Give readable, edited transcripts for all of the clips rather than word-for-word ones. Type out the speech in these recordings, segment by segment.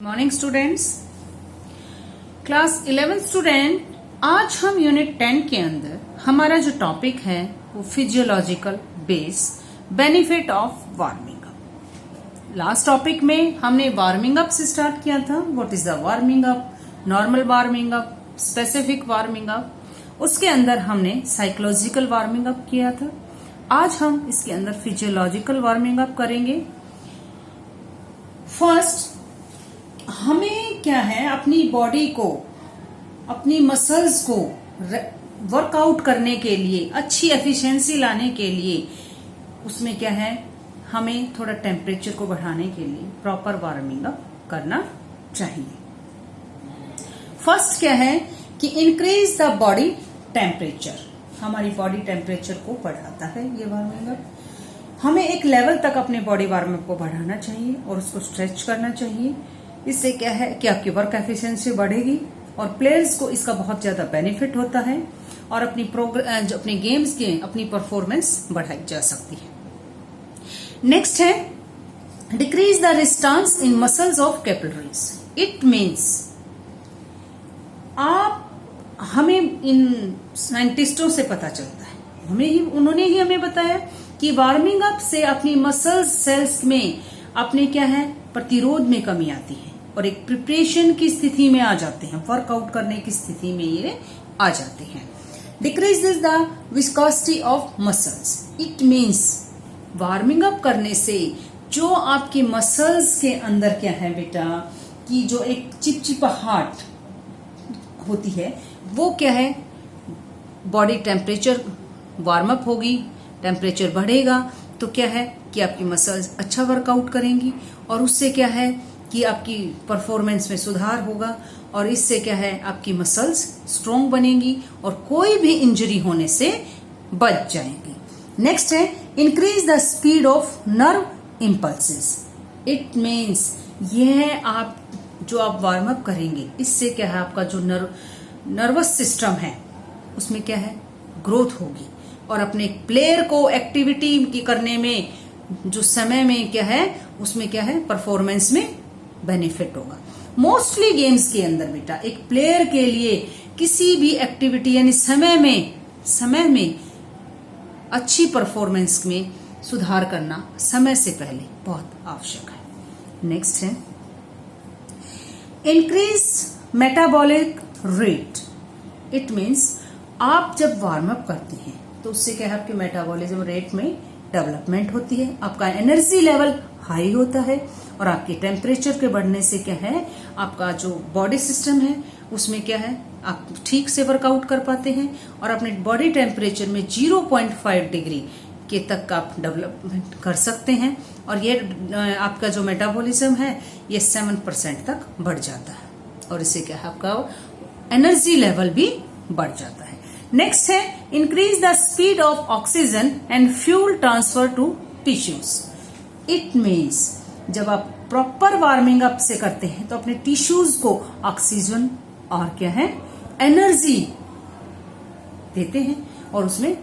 Morning students, class 11 student, आज हम unit 10 के अंदर हमारा जो टॉपिक है वो physiological base benefit of warming up. Last topic में हमने वार्मिंग अप से स्टार्ट किया था। What is the warming up, normal warming up, specific warming up. उसके अंदर हमने साइकोलॉजिकल वार्मिंग अप किया था। आज हम इसके अंदर फिजियोलॉजिकल वार्मिंग अप करेंगे। फर्स्ट, हमें क्या है, अपनी बॉडी को, अपनी मसल्स को वर्कआउट करने के लिए, अच्छी एफिशिएंसी लाने के लिए, उसमें क्या है, हमें थोड़ा टेम्परेचर को बढ़ाने के लिए प्रॉपर वार्मिंग अप करना चाहिए। फर्स्ट क्या है कि इंक्रीज द बॉडी टेम्परेचर, हमारी बॉडी टेम्परेचर को बढ़ाता है ये वार्मिंग अप। हमें एक लेवल तक अपने बॉडी वार्मिंग को बढ़ाना चाहिए और उसको स्ट्रेच करना चाहिए। इससे क्या है कि आपकी वर्क एफिशिएंसी बढ़ेगी और प्लेयर्स को इसका बहुत ज्यादा बेनिफिट होता है और अपनी गेम्स की अपनी परफॉर्मेंस बढ़ाई जा सकती है। नेक्स्ट है decrease the resistance in muscles of capillaries. It means हमें इन साइंटिस्टों से पता चलता है, उन्होंने ही हमें बताया कि वार्मिंग अप से अपनी मसल्स सेल्स में अपने क्या है प्रतिरोध में कमी आती है और एक प्रिपरेशन की स्थिति में आ जाते हैं, वर्कआउट करने की स्थिति में ये आ जाते हैं। Decreases the viscosity of muscles. It means warming up करने से जो आपकी मसल्स के अंदर क्या है बेटा, कि जो एक चिपचिपाहट होती है वो क्या है, बॉडी टेम्परेचर वार्म अप होगी, टेम्परेचर बढ़ेगा तो क्या है कि आपकी मसल्स अच्छा वर्कआउट करेंगी और उससे क्या है कि आपकी परफॉर्मेंस में सुधार होगा और इससे क्या है आपकी मसल्स स्ट्रॉन्ग बनेंगी और कोई भी इंजरी होने से बच जाएंगी। नेक्स्ट है increase the speed of nerve impulses. It means यह आप वार्म अप करेंगे, इससे क्या है आपका जो नर्वस सिस्टम है उसमें क्या है ग्रोथ होगी और अपने प्लेयर को एक्टिविटी की करने में जो समय में क्या है उसमें क्या है परफॉर्मेंस में बेनिफिट होगा। मोस्टली गेम्स के अंदर बेटा एक प्लेयर के लिए किसी भी एक्टिविटी यानी समय में अच्छी परफॉर्मेंस में सुधार करना समय से पहले बहुत आवश्यक है। नेक्स्ट है increase metabolic rate. It means आप जब वार्म अप करते हैं तो उससे क्या है आपके मेटाबॉलिज्म रेट में डेवलपमेंट होती है, आपका एनर्जी लेवल हाई होता है और आपके टेम्परेचर के बढ़ने से क्या है आपका जो बॉडी सिस्टम है उसमें क्या है आप ठीक से वर्कआउट कर पाते हैं और अपने बॉडी टेम्परेचर में 0.5 डिग्री के तक आप डेवलपमेंट कर सकते हैं और ये आपका जो मेटाबॉलिज्म है ये 7% तक बढ़ जाता है और इससे क्या है आपका एनर्जी लेवल भी बढ़ जाता है। नेक्स्ट है increase the speed of oxygen and fuel transfer to tissues. It means जब आप प्रॉपर वार्मिंग अप से करते हैं तो अपने टिश्यूज को ऑक्सीजन और क्या है एनर्जी देते हैं और उसमें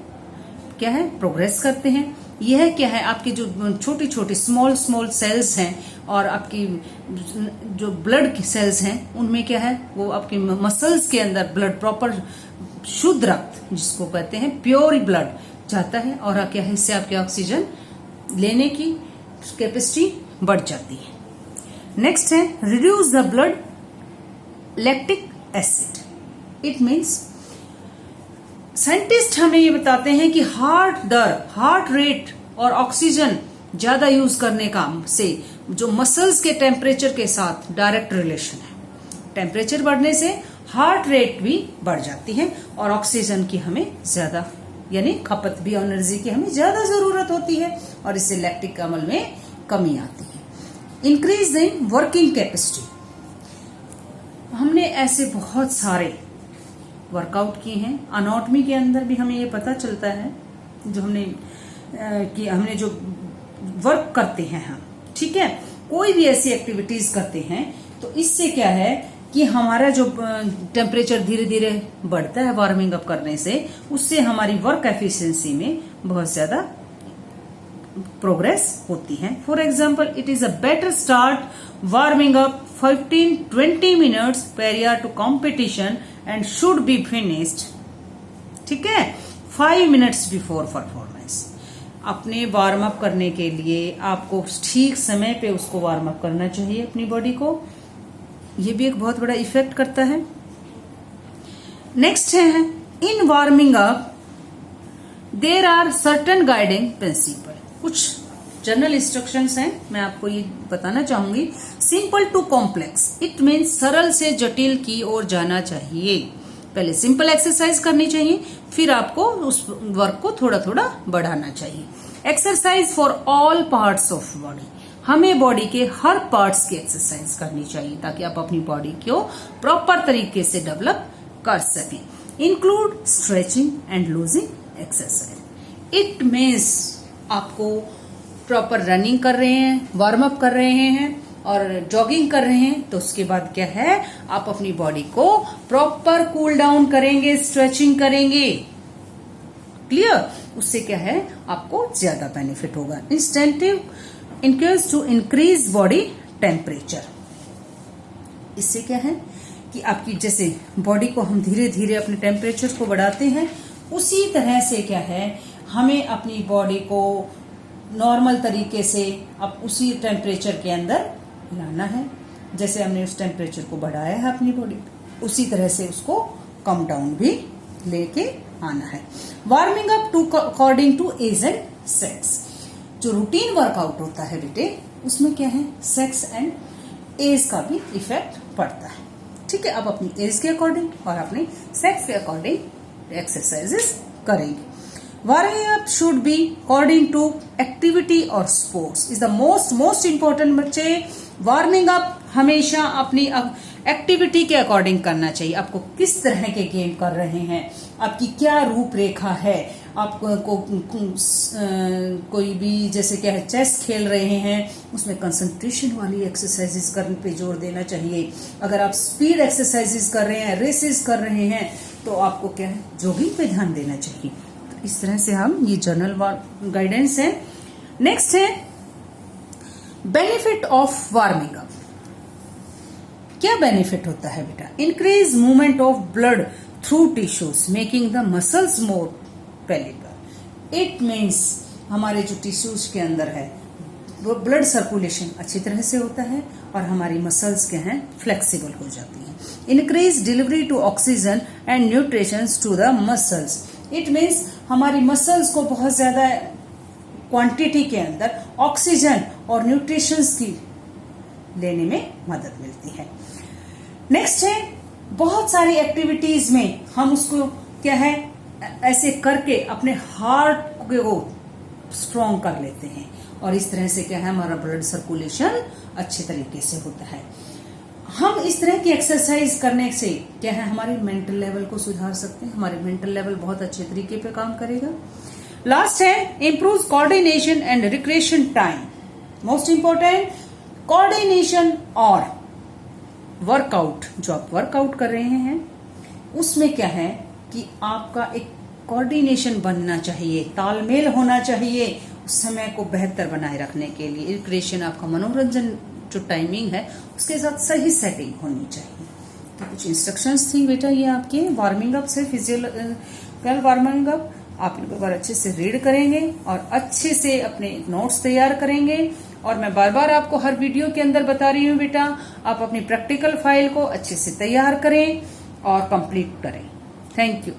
क्या है प्रोग्रेस करते हैं। यह क्या है आपके जो छोटी छोटी स्मॉल सेल्स हैं और आपकी जो ब्लड की सेल्स हैं उनमें क्या है वो आपकी मसल्स के अंदर ब्लड प्रॉपर शुद्ध रक्त जिसको कहते हैं प्योर ब्लड जाता है और क्या है इससे आपके ऑक्सीजन लेने की कैपेसिटी बढ़ जाती है। नेक्स्ट है reduce the blood lactic acid. It means scientist हमें ये बताते हैं कि हार्ट रेट और ऑक्सीजन ज्यादा यूज करने का से जो मसल्स के टेम्परेचर के साथ डायरेक्ट रिलेशन है। टेम्परेचर बढ़ने से हार्ट रेट भी बढ़ जाती है और ऑक्सीजन की हमें ज्यादा यानी खपत भी एनर्जी की हमें ज्यादा जरूरत होती है और इससे लैक्टिक अम्ल में कमी आती है। Increase in working capacity. हमने ऐसे बहुत सारे वर्कआउट किए हैं, अनाटॉमी के अंदर भी हमें ये पता चलता है जो हमने जो वर्क करते हैं हम, ठीक है, कोई भी ऐसी एक्टिविटीज करते हैं तो इससे क्या है कि हमारा जो टेम्परेचर धीरे धीरे बढ़ता है वार्मिंग अप करने से, उससे हमारी वर्क एफिशिएंसी में बहुत ज्यादा प्रोग्रेस होती है। For example it is a better start warming up 15-20 minutes prior to competition and should be finished, ठीक है, 5 minutes before performance। अपने वार्म अप करने के लिए आपको ठीक समय पे उसको वार्म अप करना चाहिए अपनी बॉडी को। ये भी एक बहुत बड़ा इफेक्ट करता है। नेक्स्ट है in warming up there are certain guiding principle. कुछ जनरल इंस्ट्रक्शंस हैं, मैं आपको ये बताना चाहूंगी। Simple to complex, it means सरल से जटिल की ओर जाना चाहिए। पहले सिंपल एक्सरसाइज करनी चाहिए, फिर आपको उस वर्क को थोड़ा थोड़ा बढ़ाना चाहिए। Exercise for all parts of body, हमें बॉडी के हर पार्ट्स की एक्सरसाइज करनी चाहिए ताकि आप अपनी बॉडी को प्रॉपर तरीके से डेवलप कर सकें। Include stretching and losing exercise, it means आपको प्रॉपर रनिंग कर रहे हैं, वार्म अप कर रहे हैं और जॉगिंग कर रहे हैं, तो उसके बाद क्या है, आप अपनी बॉडी को प्रॉपर कूल डाउन करेंगे, स्ट्रेचिंग करेंगे। क्लियर? उससे क्या है, आपको ज्यादा बेनिफिट होगा। Incentive increase to increase body temperature, इससे क्या है कि आपकी जैसे बॉडी को हम धीरे धीरे अपने टेम्परेचर को बढ़ाते हैं, उसी तरह से क्या है, हमें अपनी बॉडी को नॉर्मल तरीके से अब उसी टेम्परेचर के अंदर लाना है। जैसे हमने उस टेम्परेचर को बढ़ाया है अपनी बॉडी, उसी तरह से उसको कम डाउन भी लेके आना है। Warming up to according to age and sex, जो रूटीन वर्कआउट होता है बेटे, उसमें क्या है, सेक्स एंड एज का भी इफेक्ट पड़ता है। ठीक है, अब अपनी एज के अकॉर्डिंग और अपने सेक्स के अकॉर्डिंग एक्सरसाइजेस करेंगे। Warming up should be according to activity or sports is the most important बच्चे। वार्मिंग अप हमेशा अपनी एक्टिविटी के अकॉर्डिंग करना चाहिए। आपको किस तरह के गेम कर रहे हैं, आपकी क्या रूपरेखा है, आपको कोई भी जैसे क्या है चेस खेल रहे हैं, उसमें कंसंट्रेशन वाली एक्सरसाइजेस करने पे जोर देना चाहिए। अगर आप स्पीड एक्सरसाइजेस कर रहे हैं, रेसेस कर रहे हैं, तो आपको क्या है, जॉगिंग पे ध्यान देना चाहिए। इस तरह से हम ये जनरल गाइडेंस है। नेक्स्ट है बेनिफिट ऑफ वार्मिंग अप। क्या बेनिफिट होता है बेटा? Increase movement of blood through tissues making the muscles more pliable. It means हमारे जो टिश्यूज के अंदर है वो ब्लड सर्कुलेशन अच्छी तरह से होता है और हमारी मसल्स क्या हैं, फ्लेक्सिबल हो जाती हैं। Increase delivery to oxygen and nutrition to the muscles, it means हमारी मसल्स को बहुत ज्यादा क्वांटिटी के अंदर ऑक्सीजन और न्यूट्रिशंस की लेने में मदद मिलती है। नेक्स्ट है बहुत सारी एक्टिविटीज में हम उसको क्या है ऐसे करके अपने हार्ट को स्ट्रॉन्ग कर लेते हैं और इस तरह से क्या है, हमारा ब्लड सर्कुलेशन अच्छे तरीके से होता है। हम इस तरह की एक्सरसाइज करने से क्या है, हमारे मेंटल लेवल को सुधार सकते हैं, हमारे मेंटल लेवल बहुत अच्छे तरीके पे काम करेगा। लास्ट है improve coordination and recreation time. Most important coordination और वर्कआउट, जो आप वर्कआउट कर रहे हैं उसमें क्या है कि आपका एक कोऑर्डिनेशन बनना चाहिए, तालमेल होना चाहिए उस समय को बेहतर बनाए रखने के लिए। रिक्रिएशन आपका मनोरंजन जो टाइमिंग है उसके साथ सही सेटिंग होनी चाहिए। तो कुछ इंस्ट्रक्शंस थी बेटा ये आपके वार्मिंग अप से, फिजिकल वार्मिंग अप। आप एक बार अच्छे से रीड करेंगे और अच्छे से अपने नोट्स तैयार करेंगे। और मैं बार बार आपको हर वीडियो के अंदर बता रही हूँ बेटा, आप अपनी प्रैक्टिकल फाइल को अच्छे से तैयार करें और कंप्लीट करें। Thank you.